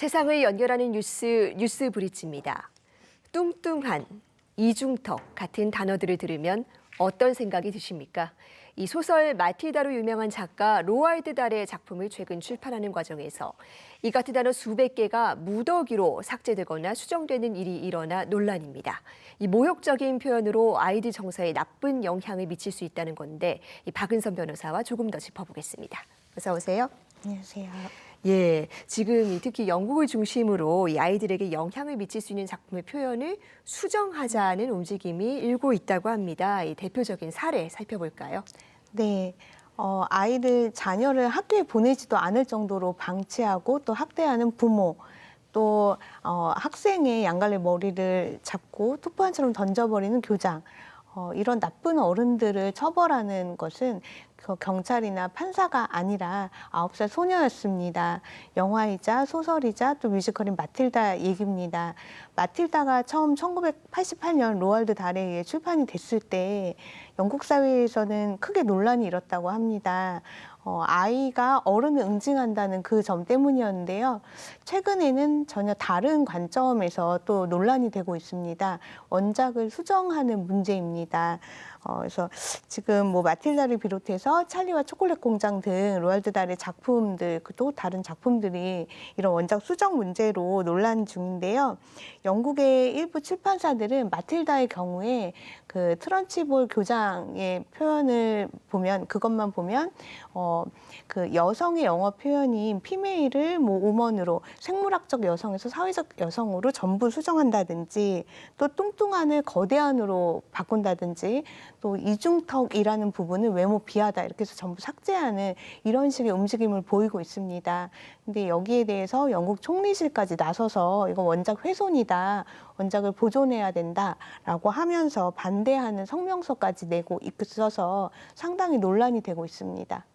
세상을 연결하는 뉴스 브릿지입니다. 뚱뚱한, 이중턱 같은 단어들을 들으면 어떤 생각이 드십니까? 이 소설 마틸다로 유명한 작가 로알드 달의 작품을 최근 출판하는 과정에서 이 같은 단어 수백 개가 무더기로 삭제되거나 수정되는 일이 일어나 논란입니다. 이 모욕적인 표현으로 아이들 정서에 나쁜 영향을 미칠 수 있다는 건데 이 박은선 변호사와 조금 더 짚어보겠습니다. 어서 오세요. 안녕하세요. 예, 지금 특히 영국을 중심으로 이 아이들에게 영향을 미칠 수 있는 작품의 표현을 수정하자는 움직임이 일고 있다고 합니다. 이 대표적인 사례 살펴볼까요? 네. 아이들 자녀를 학교에 보내지도 않을 정도로 방치하고 또 학대하는 부모, 또 학생의 양갈래 머리를 잡고 투포한처럼 던져버리는 교장, 이런 나쁜 어른들을 처벌하는 것은 경찰이나 판사가 아니라 9살 소녀였습니다. 영화이자 소설이자 또 뮤지컬인 마틸다 얘기입니다. 마틸다가 처음 1988년 로알드 달에 의해 출판이 됐을 때 영국 사회에서는 크게 논란이 일었다고 합니다. 아이가 어른을 응징한다는 그 점 때문이었는데요. 최근에는 전혀 다른 관점에서 또 논란이 되고 있습니다. 원작을 수정하는 문제입니다. 그래서 지금 뭐 마틸다를 비롯해서 찰리와 초콜릿 공장 등 로알드 달의 작품들, 또 다른 작품들이 이런 원작 수정 문제로 논란 중인데요. 영국의 일부 출판사들은 마틸다의 경우에 그 트런치볼 교장의 표현을 보면, 그것만 보면 그 여성의 영어 표현인 피메일을 뭐 우먼으로, 생물학적 여성에서 사회적 여성으로 전부 수정한다든지, 또 뚱뚱한을 거대한으로 바꾼다든지, 또 이중턱이라는 부분을 외모 비하다 이렇게 해서 전부 삭제하는 이런 식의 움직임을 보이고 있습니다. 근데 여기에 대해서 영국 총리실까지 나서서 이거 원작 훼손이다, 원작을 보존해야 된다라고 하면서 반대하는 성명서까지 내고 있어서 상당히 논란이 되고 있습니다.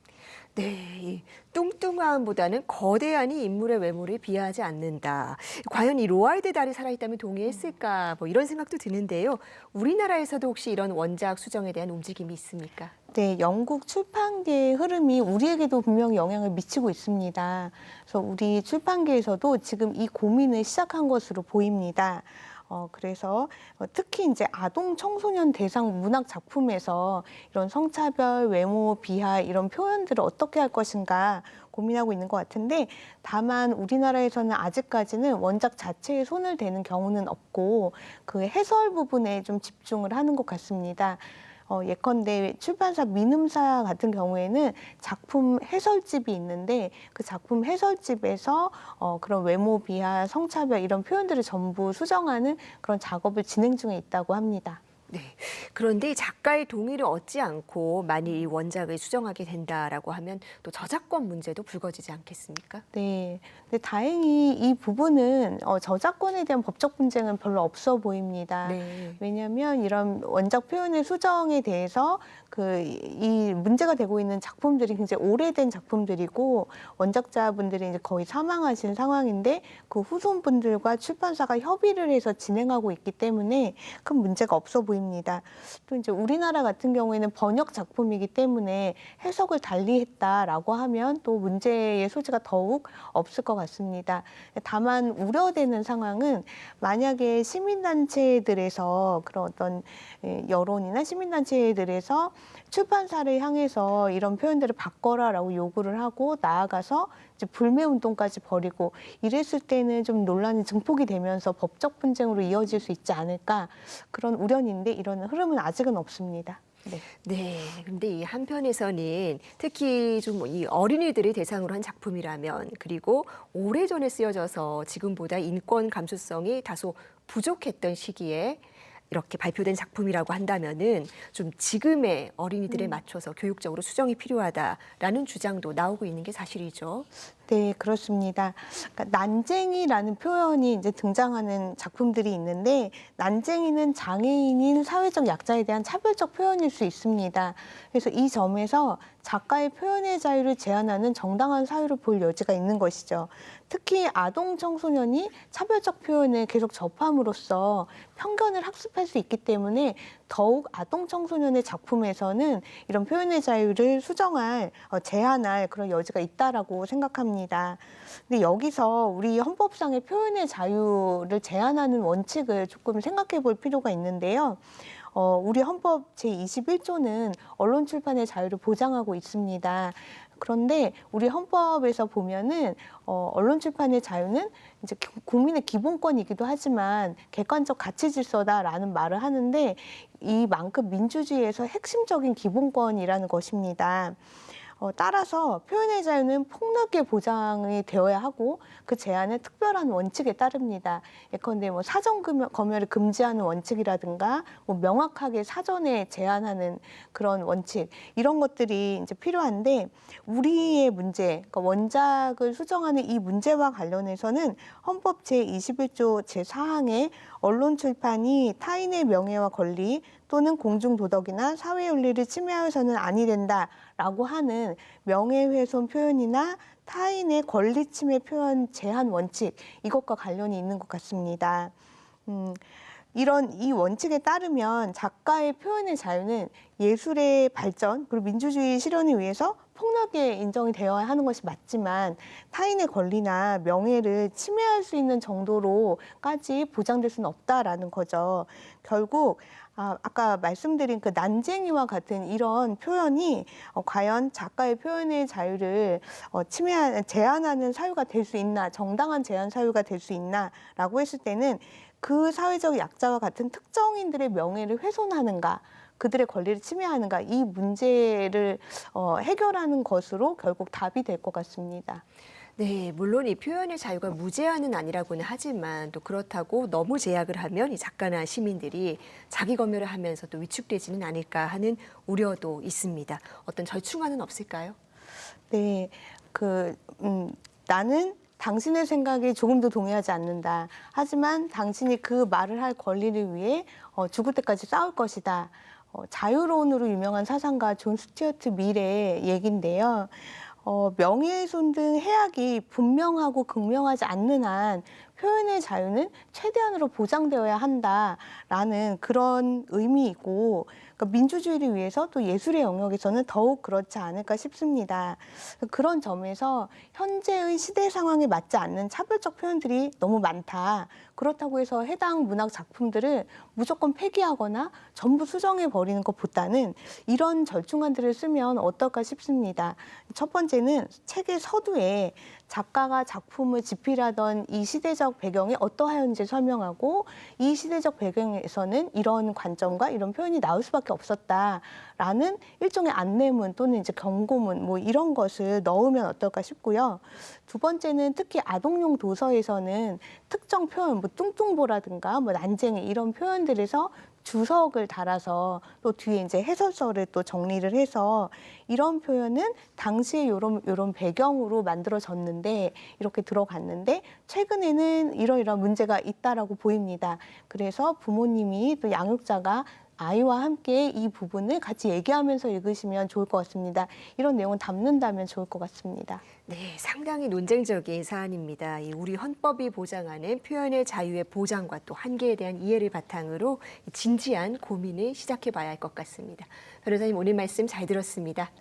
네, 이 뚱뚱함보다는 거대한이 인물의 외모를 비하하지 않는다. 과연 이 로알드 달이 살아있다면 동의했을까? 뭐 이런 생각도 드는데요. 우리나라에서도 혹시 이런 원작 수정에 대한 움직임이 있습니까? 네, 영국 출판계의 흐름이 우리에게도 분명히 영향을 미치고 있습니다. 그래서 우리 출판계에서도 지금 이 고민을 시작한 것으로 보입니다. 그래서 특히 이제 아동 청소년 대상 문학 작품에서 이런 성차별, 외모 비하 이런 표현들을 어떻게 할 것인가 고민하고 있는 것 같은데, 다만 우리나라에서는 아직까지는 원작 자체에 손을 대는 경우는 없고 그 해설 부분에 좀 집중을 하는 것 같습니다. 예컨대 출판사 민음사 같은 경우에는 작품 해설집이 있는데 그 작품 해설집에서 그런 외모 비하, 성차별 이런 표현들을 전부 수정하는 그런 작업을 진행 중에 있다고 합니다. 네. 그런데 작가의 동의를 얻지 않고 만일 이 원작을 수정하게 된다라고 하면 또 저작권 문제도 불거지지 않겠습니까? 네. 근데 다행히 이 부분은 저작권에 대한 법적 분쟁은 별로 없어 보입니다. 네. 왜냐하면 이런 원작 표현의 수정에 대해서 이 문제가 되고 있는 작품들이 굉장히 오래된 작품들이고 원작자분들이 이제 거의 사망하신 상황인데 그 후손분들과 출판사가 협의를 해서 진행하고 있기 때문에 큰 문제가 없어 보입니다. 또 이제 우리나라 같은 경우에는 번역 작품이기 때문에 해석을 달리 했다라고 하면 또 문제의 소지가 더욱 없을 것 같습니다. 다만 우려되는 상황은 만약에 시민단체들에서 그런 어떤 여론이나 시민단체들에서 출판사를 향해서 이런 표현들을 바꿔라라고 요구를 하고 나아가서 이제 불매 운동까지 벌이고 이랬을 때는 좀 논란이 증폭이 되면서 법적 분쟁으로 이어질 수 있지 않을까, 그런 우려인데 이런 흐름은 아직은 없습니다. 네. 네. 근데 이 한편에서는 특히 좀 이 어린이들을 대상으로 한 작품이라면, 그리고 오래전에 쓰여져서 지금보다 인권 감수성이 다소 부족했던 시기에 이렇게 발표된 작품이라고 한다면은 좀 지금의 어린이들에 맞춰서 교육적으로 수정이 필요하다라는 주장도 나오고 있는 게 사실이죠. 네, 그렇습니다. 그러니까 난쟁이라는 표현이 이제 등장하는 작품들이 있는데, 난쟁이는 장애인인 사회적 약자에 대한 차별적 표현일 수 있습니다. 그래서 이 점에서 작가의 표현의 자유를 제한하는 정당한 사유를 볼 여지가 있는 것이죠. 특히 아동 청소년이 차별적 표현을 계속 접함으로써 편견을 학습할 수 있기 때문에 더욱 아동 청소년의 작품에서는 이런 표현의 자유를 수정할, 제한할 그런 여지가 있다라고 생각합니다. 있습니다. 근데 여기서 우리 헌법상의 표현의 자유를 제한하는 원칙을 조금 생각해 볼 필요가 있는데요. 우리 헌법 제21조는 언론 출판의 자유를 보장하고 있습니다. 그런데 우리 헌법에서 보면은 언론 출판의 자유는 이제 국민의 기본권이기도 하지만 객관적 가치 질서다라는 말을 하는데 이만큼 민주주의에서 핵심적인 기본권이라는 것입니다. 따라서 표현의 자유는 폭넓게 보장이 되어야 하고 그 제한은 특별한 원칙에 따릅니다. 예컨대 뭐 사전 검열을 금지하는 원칙이라든가 뭐 명확하게 사전에 제한하는 그런 원칙 이런 것들이 이제 필요한데 우리의 문제, 그러니까 원작을 수정하는 이 문제와 관련해서는 헌법 제21조 제4항에 언론 출판이 타인의 명예와 권리 또는 공중도덕이나 사회윤리를 침해하여서는 아니 된다라고 하는 명예훼손 표현이나 타인의 권리 침해 표현 제한 원칙 이것과 관련이 있는 것 같습니다. 이런 이 원칙에 따르면 작가의 표현의 자유는 예술의 발전 그리고 민주주의 실현을 위해서 폭넓게 인정이 되어야 하는 것이 맞지만 타인의 권리나 명예를 침해할 수 있는 정도로까지 보장될 수는 없다라는 거죠. 결국 아까 말씀드린 그 난쟁이와 같은 이런 표현이 과연 작가의 표현의 자유를 제한하는 사유가 될 수 있나, 정당한 제한 사유가 될 수 있나라고 했을 때는 그 사회적 약자와 같은 특정인들의 명예를 훼손하는가, 그들의 권리를 침해하는가 이 문제를 해결하는 것으로 결국 답이 될 것 같습니다. 네, 물론 이 표현의 자유가 무제한은 아니라고는 하지만 또 그렇다고 너무 제약을 하면 이 작가나 시민들이 자기 검열을 하면서 또 위축되지는 않을까 하는 우려도 있습니다. 어떤 절충안은 없을까요? 네, 나는 당신의 생각에 조금도 동의하지 않는다. 하지만 당신이 그 말을 할 권리를 위해 죽을 때까지 싸울 것이다. 자유론으로 유명한 사상가 존 스튜어트 밀의 얘기인데요. 명예훼손 등 해악이 분명하고 극명하지 않는 한 표현의 자유는 최대한으로 보장되어야 한다라는 그런 의미이고 그러니까 민주주의를 위해서 또 예술의 영역에서는 더욱 그렇지 않을까 싶습니다. 그런 점에서 현재의 시대 상황에 맞지 않는 차별적 표현들이 너무 많다. 그렇다고 해서 해당 문학 작품들을 무조건 폐기하거나 전부 수정해 버리는 것보다는 이런 절충안들을 쓰면 어떨까 싶습니다. 첫 번째는 책의 서두에 작가가 작품을 집필하던 이 시대적 배경이 어떠하였는지 설명하고 이 시대적 배경에서는 이런 관점과 이런 표현이 나올 수밖에 없었다라는 일종의 안내문 또는 이제 경고문 뭐 이런 것을 넣으면 어떨까 싶고요. 두 번째는 특히 아동용 도서에서는 특정 표현, 뭐 뚱뚱보라든가 뭐 난쟁이 이런 표현들에서 주석을 달아서 또 뒤에 이제 해설서를 또 정리를 해서 이런 표현은 당시에 요런 배경으로 만들어졌는데 이렇게 들어갔는데 최근에는 이러이러한 문제가 있다라고 보입니다. 그래서 부모님이 또 양육자가 아이와 함께 이 부분을 같이 얘기하면서 읽으시면 좋을 것 같습니다. 이런 내용을 담는다면 좋을 것 같습니다. 네, 상당히 논쟁적인 사안입니다. 우리 헌법이 보장하는 표현의 자유의 보장과 또 한계에 대한 이해를 바탕으로 진지한 고민을 시작해 봐야 할 것 같습니다. 변호사님 오늘 말씀 잘 들었습니다.